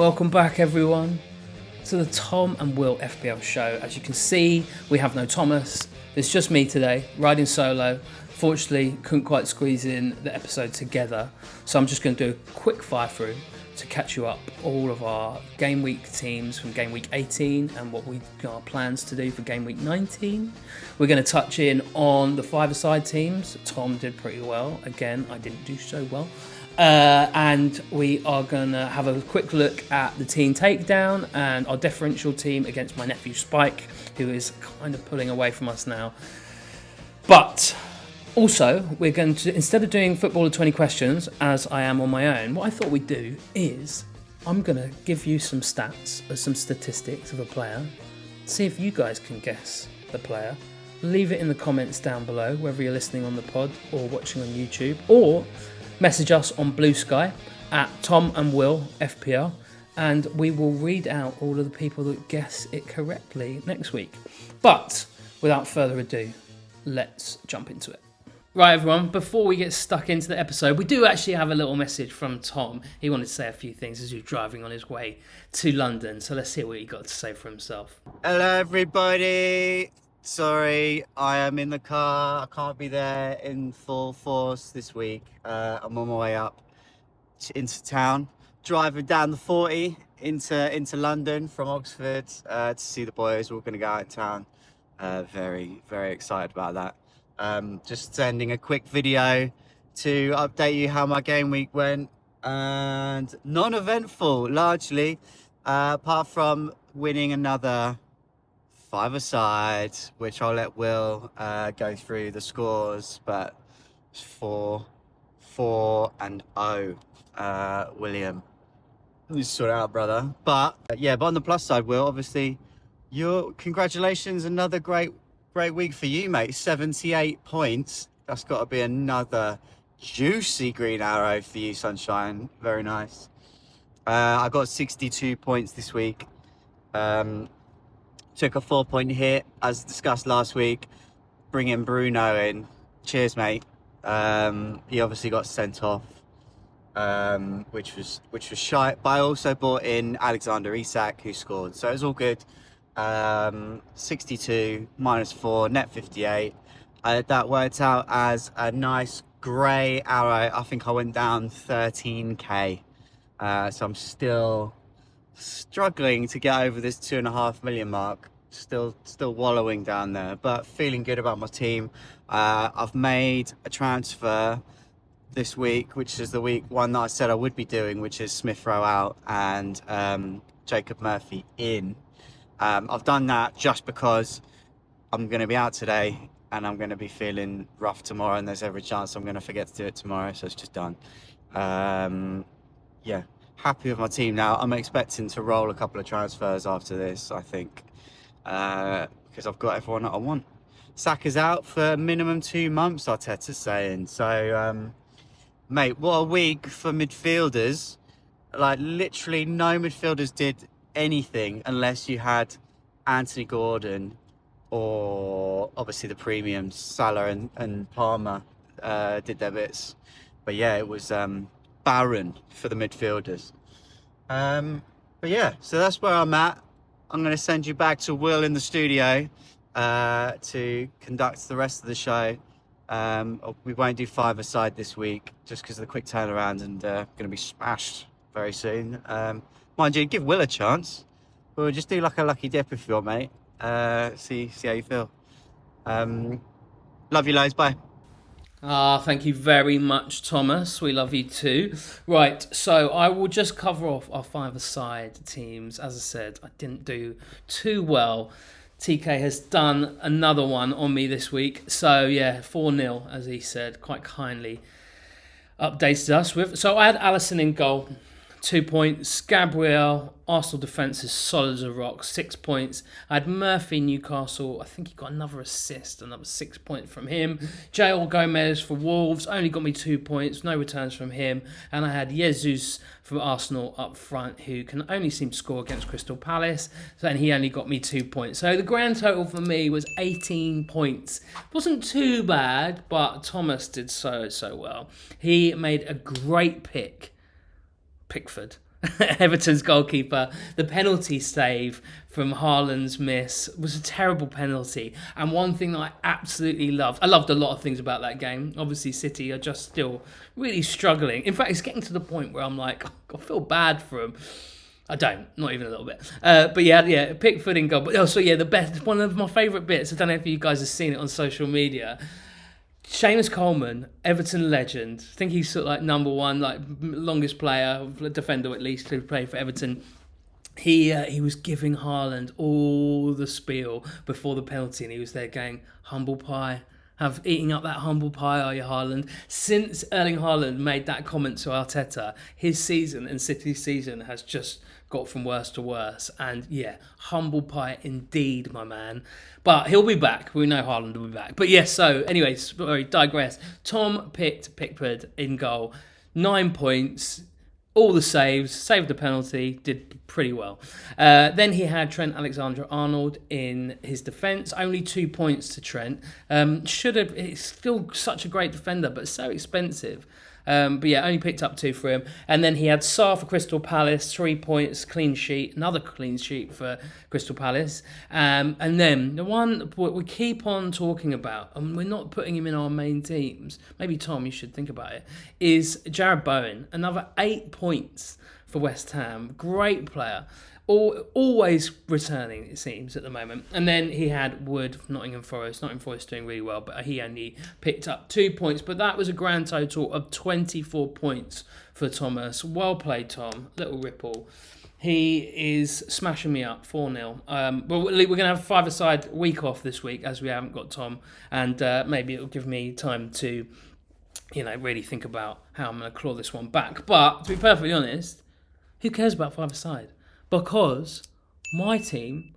Welcome back, everyone, to the Tom and Will FPL show. As you can see, we have no Thomas. It's just me today, riding solo. Fortunately, couldn't quite squeeze in the episode together, so I'm just going to do a quick fire through to catch you up all of our game week teams from game week 18 and what we got our plans to do for game week 19. We're going to touch in on the five-a-side teams. Tom did pretty well. Again, I didn't do so well. And we are going to have a quick look at the team takedown and our differential team against my nephew Spike, who is kind of pulling away from us now. But also, we're going to, instead of doing football of 20 questions, as I am on my own, what I thought we'd do is I'm going to give you some stats or some statistics of a player, see if you guys can guess the player. Leave it in the comments down below, whether you're listening on the pod or watching on YouTube, or message us on Blue Sky at Tom and Will FPL, and we will read out all of the people that guess it correctly next week. But without further ado, let's jump into it. Right, everyone, before we get stuck into the episode, we do actually have a little message from Tom. He wanted to say a few things as he was driving on his way to London, so let's hear what he got to say for himself. Hello, everybody. Sorry, I am in the car. I can't be there in full force this week. I'm on my way up into town, driving down the 40 into London from Oxford to see the boys. We're going to go out in town. Very, very excited about that. Just sending a quick video to update you how my game week went, and non-eventful largely, apart from winning another five-a-side, which I'll let Will go through the scores, but 4-0, William. You sort it out, brother. But but on the plus side, Will, obviously, congratulations, another great week for you, mate. 78 points. That's got to be another juicy green arrow for you, sunshine. Very nice. I got 62 points this week. Took a 4-point hit, as discussed last week, bringing Bruno in. Cheers, mate. He obviously got sent off, which was shite. But I also brought in Alexander Isak, who scored, so it was all good. 62 minus 4, net 58. That worked out as a nice grey arrow. I think I went down 13k. So I'm still struggling to get over this 2.5 million mark. Still wallowing down there, but feeling good about my team. I've made a transfer this week, which is the one that I said I would be doing, which is Smith Rowe out and Jacob Murphy in. I've done that just because I'm going to be out today and I'm going to be feeling rough tomorrow, and there's every chance I'm going to forget to do it tomorrow, so it's just done. Happy with my team now. I'm expecting to roll a couple of transfers after this, I think, because I've got everyone that I want. Saka's out for minimum 2 months, Arteta's saying. So, mate, what a week for midfielders. Like, literally no midfielders did anything unless you had Anthony Gordon or obviously the premiums, Salah and Palmer did their bits. But yeah, it was barren for the midfielders. So that's where I'm at. I'm going to send you back to Will in the studio to conduct the rest of the show. We won't do five-a-side this week just because of the quick turnaround, and going to be smashed very soon. Mind you, give Will a chance. We'll just do like a lucky dip if you want, mate. See how you feel. Love you loads. Bye. Thank you very much, Thomas. We love you too. Right, so I will just cover off our five-a-side teams. As I said, I didn't do too well. TK has done another one on me this week. So yeah, 4-0, as he said, quite kindly updated us with. So I had Alisson in goal, 2 points. Gabriel, Arsenal defence is solid as a rock, 6 points. I had Murphy, Newcastle. I think he got another assist, another 6 points from him. Joel Gomez for Wolves, only got me 2 points, no returns from him. And I had Jesus from Arsenal up front, who can only seem to score against Crystal Palace. And he only got me 2 points. So the grand total for me was 18 points. Wasn't too bad, but Thomas did so well. He made a great pick. Pickford. Everton's goalkeeper. The penalty save from Haaland's miss was a terrible penalty. And one thing that I absolutely loved, I loved a lot of things about that game. Obviously, City are just still really struggling. In fact, it's getting to the point where I'm like, I feel bad for them. I don't, not even a little bit. But yeah, Pickford in goal. But also, yeah, the best, one of my favourite bits, I don't know if you guys have seen it on social media. Seamus Coleman, Everton legend. I think he's sort of like number one, like longest player, defender at least, to play for Everton. He was giving Haaland all the spiel before the penalty, and he was there going, "Humble pie, have eating up that humble pie, are you, Haaland?" Since Erling Haaland made that comment to Arteta, his season and City's season has just got from worse to worse. And yeah, humble pie indeed, my man. But he'll be back. We know Haaland will be back. But yes, so anyway, sorry, digress. Tom picked Pickford in goal. 9 points. All the saves, saved the penalty, did pretty well. Then he had Trent Alexander-Arnold in his defence. Only 2 points to Trent. Should have. It's still such a great defender, but so expensive. But yeah, only picked up 2 for him. And then he had Sarr for Crystal Palace, 3 points, clean sheet, another clean sheet for Crystal Palace. And then the one we keep on talking about, and we're not putting him in our main teams, maybe Tom, you should think about it, is Jared Bowen. Another 8 points for West Ham. Great player. Always returning, it seems, at the moment. And then he had Wood, Nottingham Forest. Nottingham Forest doing really well, but he only picked up 2 points. But that was a grand total of 24 points for Thomas. Well played, Tom. Little ripple. He is smashing me up 4-0. But we're going to have a five-a-side week off this week, as we haven't got Tom. And maybe it'll give me time to, really think about how I'm going to claw this one back. But to be perfectly honest, who cares about five-a-side? Because my team,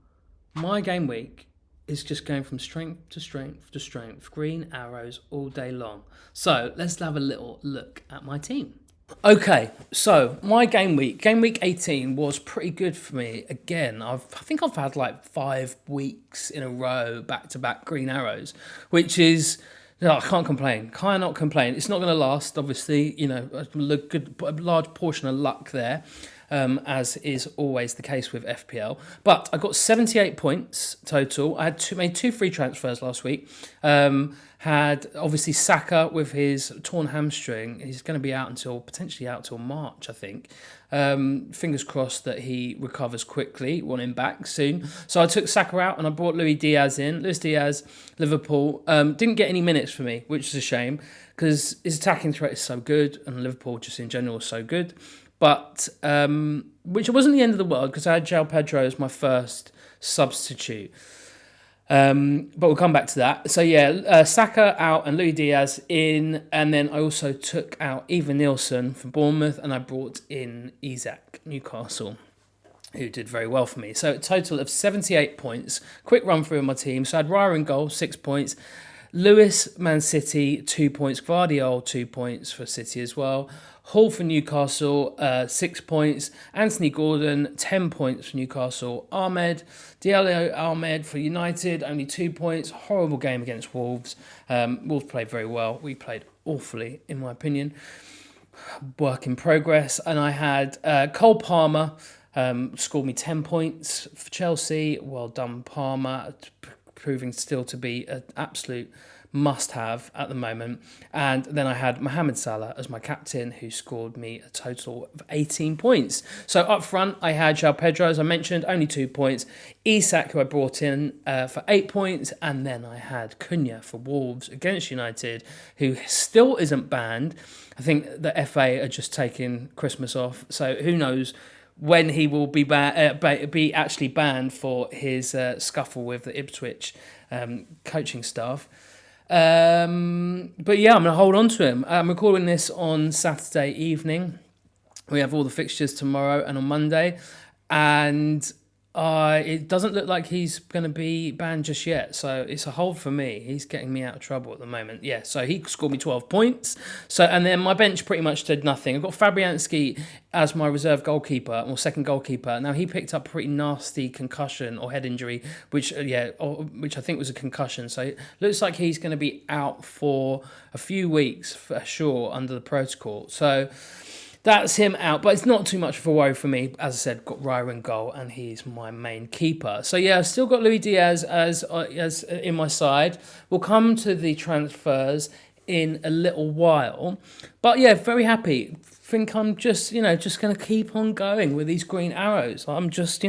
my game week, is just going from strength to strength to strength. Green arrows all day long. So let's have a little look at my team. Okay, so my game week 18 was pretty good for me. Again, I think I've had like 5 weeks in a row back-to-back green arrows, which is... No, I can't complain. Cannot complain. It's not going to last, obviously. A large portion of luck there, as is always the case with FPL. But I got 78 points total. I had made 2 free transfers last week. Had obviously Saka with his torn hamstring. He's going to be potentially out until March, I think. Fingers crossed that he recovers quickly. Want him back soon. So I took Saka out and I brought Luis Diaz in. Luis Diaz, Liverpool. Didn't get any minutes for me, which is a shame because his attacking threat is so good and Liverpool just in general is so good. But, which wasn't the end of the world because I had João Pedro as my first substitute. But we'll come back to that. So yeah, Saka out and Luis Diaz in, and then I also took out Eva Nielsen from Bournemouth, and I brought in Isak, Newcastle, who did very well for me. So a total of 78 points. Quick run through of my team. So I had Raya in goal, 6 points. Lewis, Man City, 2 points. Gvardiol, 2 points for City as well. Hall for Newcastle, 6 points. Anthony Gordon, 10 points for Newcastle. Ahmed for United, only 2 points. Horrible game against Wolves. Wolves played very well. We played awfully, in my opinion. Work in progress. And I had Cole Palmer, scored me 10 points for Chelsea. Well done, Palmer. Proving still to be an absolute must-have at the moment. And then I had Mohamed Salah as my captain, who scored me a total of 18 points. So up front, I had João Pedro, as I mentioned, only 2 points. Isak, who I brought in for 8 points. And then I had Cunha for Wolves against United, who still isn't banned. I think the FA are just taking Christmas off. So who knows when he will be actually banned for his scuffle with the Ipswich coaching staff. But yeah, I'm going to hold on to him. I'm recording this on Saturday evening. We have all the fixtures tomorrow and on Monday. And it doesn't look like he's going to be banned just yet. So it's a hold for me. He's getting me out of trouble at the moment. Yeah, so he scored me 12 points. And then my bench pretty much did nothing. I've got Fabianski as my reserve goalkeeper, or second goalkeeper. Now, he picked up a pretty nasty concussion or head injury, which I think was a concussion. So it looks like he's going to be out for a few weeks for sure under the protocol. So That's him out, but it's not too much of a worry for me. As I said, got Raya in goal, and he's my main keeper. So yeah, I've still got Luis Diaz as in my side. We'll come to the transfers in a little while, but yeah, very happy. Think I'm just going to keep on going with these green arrows. I'm just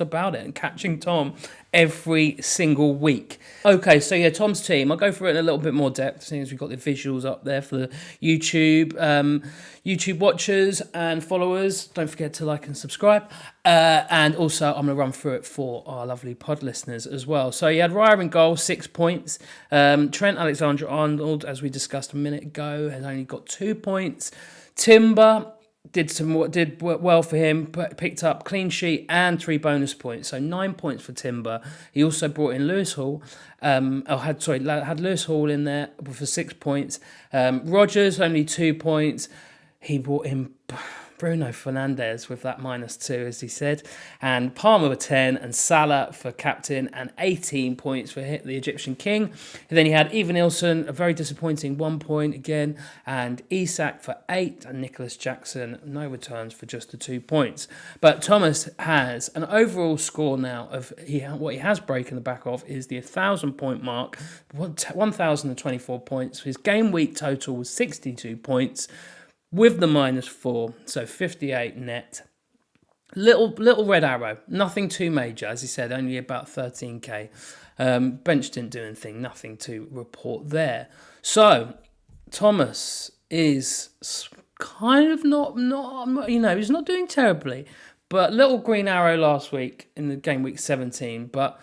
about it and catching Tom every single week. Okay, so yeah, Tom's team. I'll go through it in a little bit more depth, seeing as we've got the visuals up there for the YouTube watchers and followers. Don't forget to like and subscribe. And also, I'm going to run through it for our lovely pod listeners as well. So you had Raya in goal, 6 points. Trent Alexander-Arnold, as we discussed a minute ago, has only got 2 points. Timber did well for him, picked up clean sheet and 3 bonus points, so 9 points for Timber. He also brought in Lewis Hall, had Lewis Hall in there for 6 points. Rogers only 2 points. He brought in Bruno Fernandes with that -2, as he said, and Palmer with 10, and Salah for captain, and 18 points for the Egyptian king. And then he had Evan Nilsson, a very disappointing 1 point again, and Isak for 8, and Nicholas Jackson, no returns for just the 2 points. But Thomas has an overall score now of what he has broken the back of is the 1,000-point mark, 1,024 points. His game week total was 62 points. With the -4, so 58 net. Little red arrow, nothing too major, as he said, only about 13k. Bench didn't do anything, nothing to report there. So Thomas is kind of not he's not doing terribly, but little green arrow last week in the game week 17, but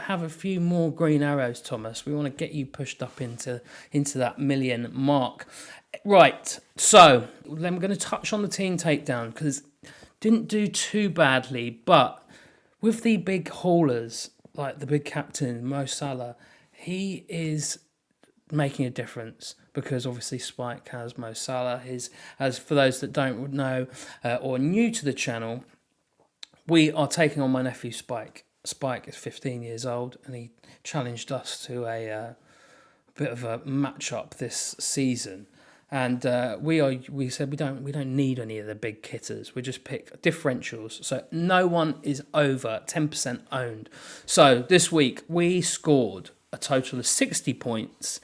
have a few more green arrows, Thomas. We want to get you pushed up into that million mark. Right, so I'm going to touch on the team takedown because it didn't do too badly, but with the big haulers, like the big captain, Mo Salah, he is making a difference because obviously Spike has Mo Salah. As for those that don't know or are new to the channel, we are taking on my nephew Spike. Spike is 15 years old and he challenged us to a bit of a match-up this season. And we said we don't need any of the big kitters. We just pick differentials. So no one is over 10% owned. So this week we scored a total of 60 points.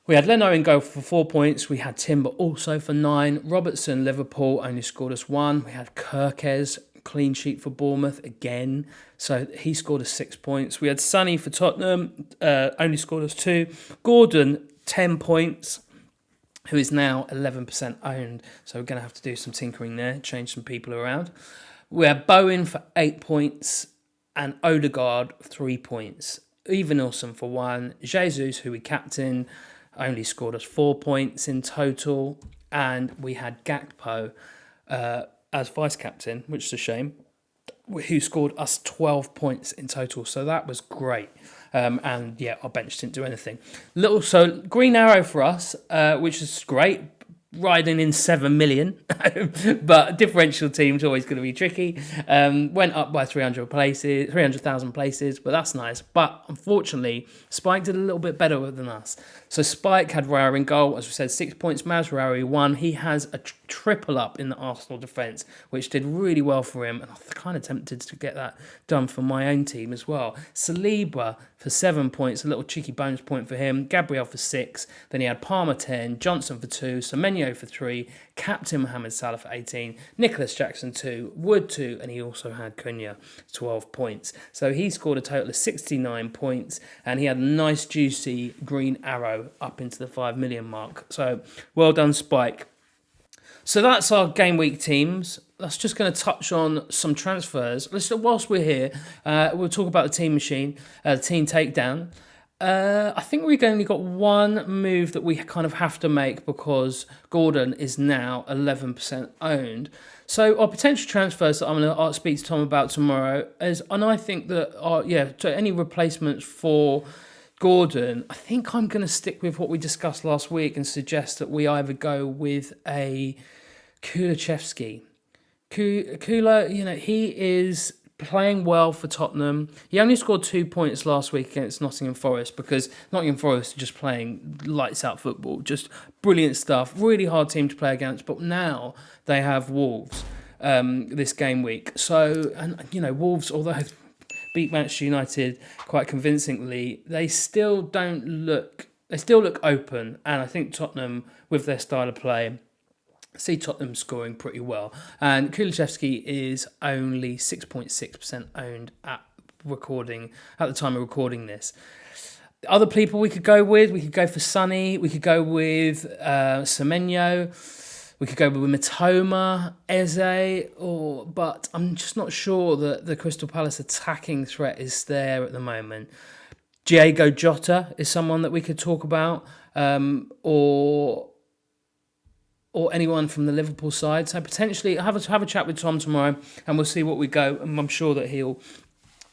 We had Leno in goal for 4 points. We had Timber also for 9. Robertson, Liverpool only scored us 1. We had Kirkes, clean sheet for Bournemouth again. So he scored us 6 points. We had Sonny for Tottenham, only scored us 2. Gordon, 10 points. Who is now 11% owned. So we're going to have to do some tinkering there, change some people around. We have Bowen for 8 points and Odegaard 3 points. Evan Nilsson for 1. Jesus, who we captain, only scored us 4 points in total. And we had Gakpo as vice-captain, which is a shame, who scored us 12 points in total. So that was great. And yeah, our bench didn't do anything. So green arrow for us, which is great, riding in 7 million, but differential team's always going to be tricky. Went up by 300,000 places, but that's nice. But unfortunately, Spike did a little bit better than us. So Spike had Raya in goal, as we said, 6 points. Mazraoui 1. He has a triple up in the Arsenal defence, which did really well for him. And I'm kind of tempted to get that done for my own team as well. Saliba for 7 points, a little cheeky bonus point for him. Gabriel for 6. Then he had Palmer 10, Johnson for 2, Semenyo for 3, Captain Mohamed Salah for 18, Nicholas Jackson 2, Wood 2, and he also had Cunha 12 points. So he scored a total of 69 points, and he had a nice juicy green arrow up into the 5 million mark. So well done, Spike. So that's our game week teams. That's just going to touch on some transfers. Whilst we're here, we'll talk about the team machine, the team takedown. I think we've only got one move that we kind of have to make because Gordon is now 11% owned. So our potential transfers that I'm going to speak to Tom about tomorrow is, and I think that, so any replacements for Gordon, I think I'm going to stick with what we discussed last week and suggest that we either go with a Kulusevski. Kula, he is playing well for Tottenham. He only scored 2 points last week against Nottingham Forest because Nottingham Forest are just playing lights out football, just brilliant stuff. Really hard team to play against, but now they have Wolves this game week. So, and Wolves, although they beat Manchester United quite convincingly, they still look open, and I think Tottenham, with their style of play, see Tottenham scoring pretty well. And Kulusevski is only 6.6% owned at the time of recording this. Other people we could go for Sonny, we could go with Semenyo, we could go with Mitoma, Eze, but I'm just not sure that the Crystal Palace attacking threat is there at the moment. Diego Jota is someone that we could talk about, or anyone from the Liverpool side. So potentially have a chat with Tom tomorrow, and we'll see what we go. And I'm sure that he'll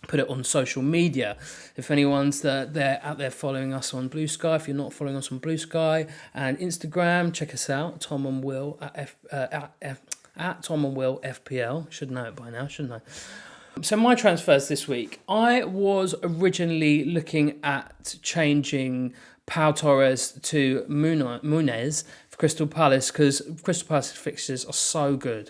put it on social media. If anyone's they're out there following us on Blue Sky, if you're not following us on Blue Sky and Instagram, check us out. Tom and Will at Tom and Will FPL. Should know it by now, shouldn't I? So my transfers this week, I was originally looking at changing Pau Torres to Muniz for Crystal Palace because Crystal Palace's fixtures are so good.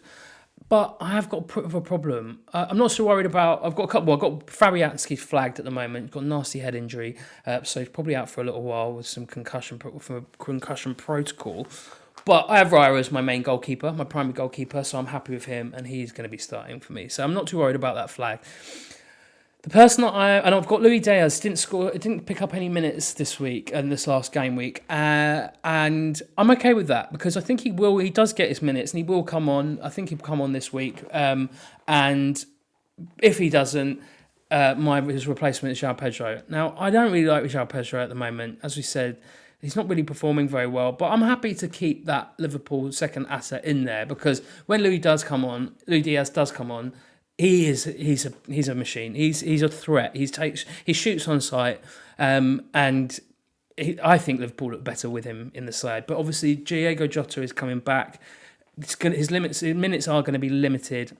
But I have got a bit of a problem. I'm not so worried about. I've got a couple. I've got Fabianski flagged at the moment. He's got a nasty head injury, so he's probably out for a little while with some concussion protocol. But I have Raya as my main goalkeeper, my primary goalkeeper, so I'm happy with him, and he's going to be starting for me. So I'm not too worried about that flag. The person I've got Luis Diaz didn't pick up any minutes this week and this last game week, and I'm okay with that because I think he does get his minutes and he will come on. I think he'll come on this week, and if he doesn't, his replacement is João Pedro. Now I don't really like João Pedro at the moment, as we said. He's not really performing very well, but I'm happy to keep that Liverpool second asset in there because when Luis Diaz does come on. He's a machine. He's a threat. He shoots on sight, and I think Liverpool look better with him in the side. But obviously, Diego Jota is coming back. His minutes are going to be limited.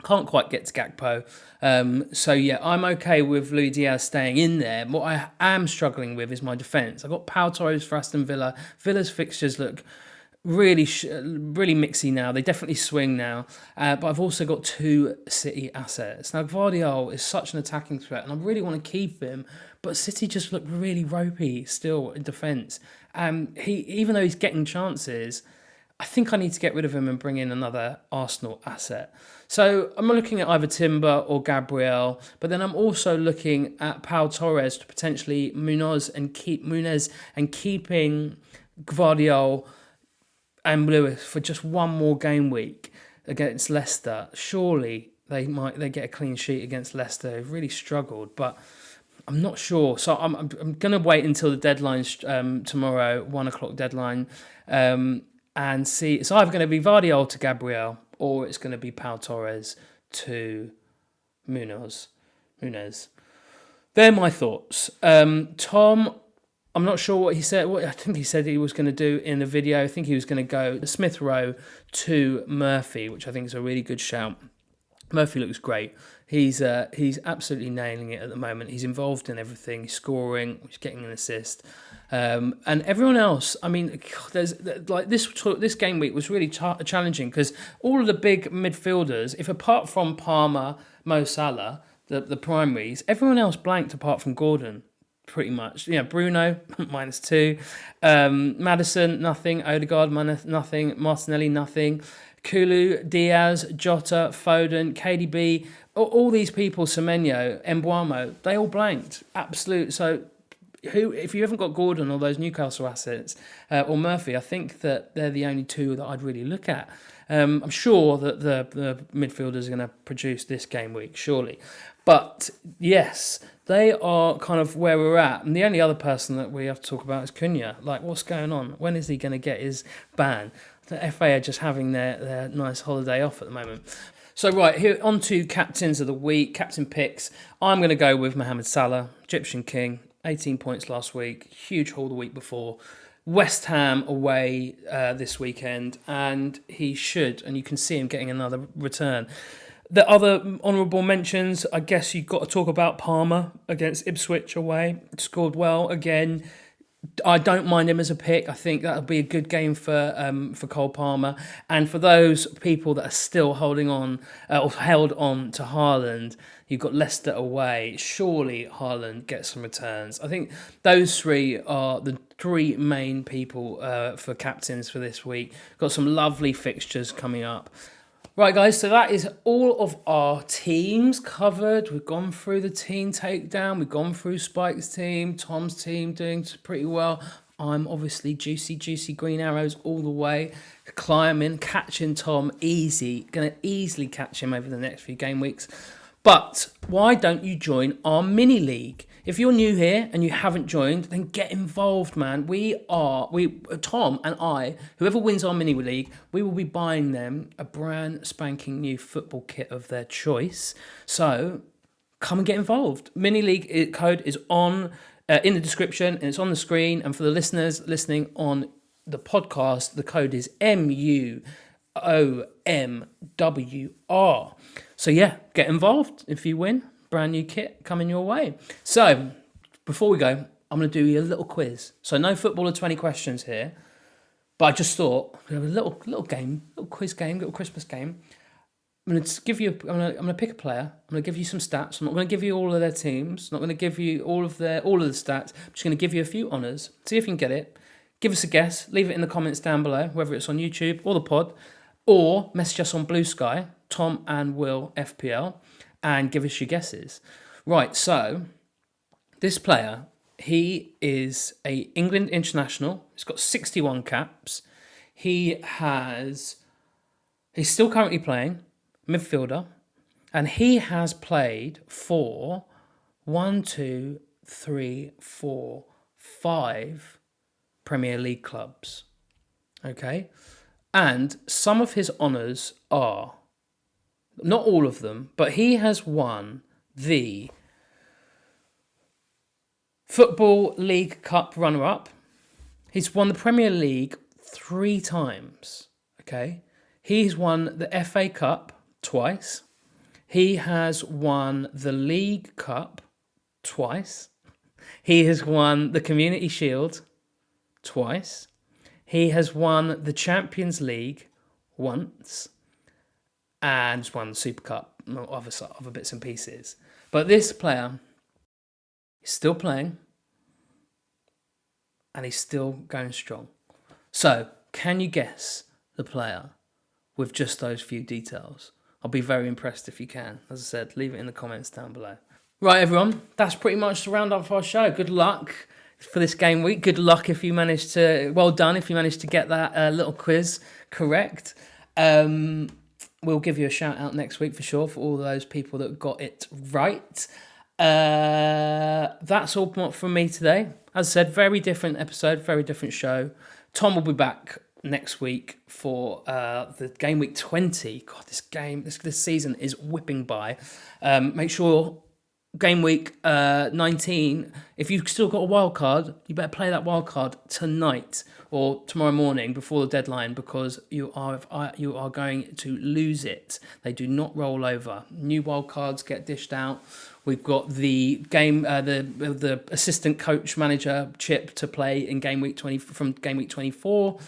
Can't quite get to Gakpo. So yeah, I'm okay with Luis Diaz staying in there. What I am struggling with is my defence. I've got Pau Torres for Aston Villa. Villa's fixtures look really mixy now. They definitely swing now. But I've also got two City assets. Now, Gvardiol is such an attacking threat, and I really want to keep him. But City just look really ropey still in defence. Even though he's getting chances, I think I need to get rid of him and bring in another Arsenal asset. So I'm looking at either Timber or Gabriel, but then I'm also looking at Pau Torres to potentially Muniz and keeping Gvardiol and Lewis for just one more game week against Leicester. Surely they get a clean sheet against Leicester. They've really struggled, but I'm not sure. So I'm going to wait until the deadline's tomorrow, 1:00 deadline, and see. It's either going to be Gvardiol to Gabriel or it's going to be Pau Torres to Muniz. They're my thoughts. Tom, I'm not sure what he said. I think he said he was going to do in the video. I think he was going to go Smith Rowe to Murphy, which I think is a really good shout. Murphy looks great. He's absolutely nailing it at the moment. He's involved in everything. He's scoring. He's getting an assist. And everyone else, I mean, there's like this game week was really challenging because all of the big midfielders, if apart from Palmer, Mo Salah, the primaries, everyone else blanked apart from Gordon. Pretty much, Bruno -2, Maddison nothing, Odegaard nothing, Martinelli nothing, Kulu, Diaz, Jota, Foden, KDB, all these people, Semenyo, Mbeumo, they all blanked. Absolute. So, if you haven't got Gordon or those Newcastle assets or Murphy, I think that they're the only two that I'd really look at. I'm sure that the midfielders are going to produce this game week, surely. But yes, they are kind of where we're at. And the only other person that we have to talk about is Cunha. Like, what's going on? When is he going to get his ban? The FA are just having their nice holiday off at the moment. So, right, here on to captains of the week, captain picks. I'm going to go with Mohamed Salah, Egyptian king, 18 points last week, huge haul the week before. West Ham away this weekend, and he should, and you can see him getting another return. The other honourable mentions, I guess you've got to talk about Palmer against Ipswich away. Scored well again. I don't mind him as a pick. I think that'll be a good game for Cole Palmer. And for those people that are still holding on or held on to Haaland, you've got Leicester away. Surely Haaland gets some returns. I think those three are the three main people for captains for this week. Got some lovely fixtures coming up. Right, guys, so that is all of our teams covered. We've gone through the team takedown. We've gone through Spike's team, Tom's team doing pretty well. I'm obviously juicy green arrows all the way. Climbing, catching Tom easy. Going to easily catch him over the next few game weeks. But why don't you join our mini league? If you're new here and you haven't joined, then get involved, man. Tom and I, whoever wins our mini league, we will be buying them a brand spanking new football kit of their choice. So come and get involved. Mini league code is on in the description and it's on the screen. And for the listeners listening on the podcast, the code is MUOMWR. So yeah, get involved if you win. Brand new kit coming your way. So before we go, I'm going to do you a little quiz. So no football or 20 questions here, but I just thought a little game, little quiz game, little Christmas game. I'm going to give you. I'm going to pick a player. I'm going to give you some stats. I'm not going to give you all of their teams. I'm not going to give you all of the stats. I'm just going to give you a few honours. See if you can get it. Give us a guess. Leave it in the comments down below, whether it's on YouTube or the pod, or message us on Blue Sky, Tom and Will FPL, and give us your guesses. Right, so this player, he is a England international. He's got 61 caps. He's still currently playing midfielder, and he has played for 5 Premier League clubs. Okay, and some of his honours are, not all of them, but he has won the Football League Cup runner-up. He's won the Premier League 3 times. Okay, he's won the FA Cup twice. He has won the League Cup twice. He has won the Community Shield twice. He has won the Champions League once. And he's won the Super Cup, other bits and pieces. But this player is still playing. And he's still going strong. So, can you guess the player with just those few details? I'll be very impressed if you can. As I said, leave it in the comments down below. Right, everyone. That's pretty much the roundup for our show. Good luck for this game week. Good luck if you managed to... Well done if you managed to get that little quiz correct. We'll give you a shout out next week for sure for all those people that got it right. That's all from me today. As I said, very different episode, very different show. Tom will be back next week for the game week 20. God, this season is whipping by. Make sure game week 19, if you've still got a wild card, you better play that wild card tonight or tomorrow morning before the deadline, because you are going to lose it. They do not roll over. New wild cards get dished out. We've got the game, the assistant coach manager chip to play in game week 20 from game week 24.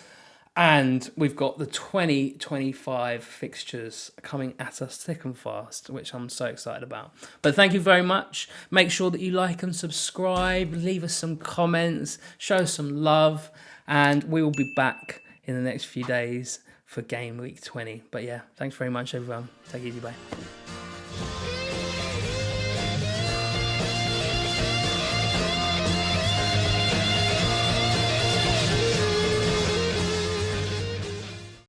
And we've got the 2025 fixtures coming at us thick and fast, which I'm so excited about. But thank you very much. Make sure that you like and subscribe. Leave us some comments. Show us some love. And we will be back in the next few days for game week 20. But yeah, thanks very much, everyone. Take it easy. Bye.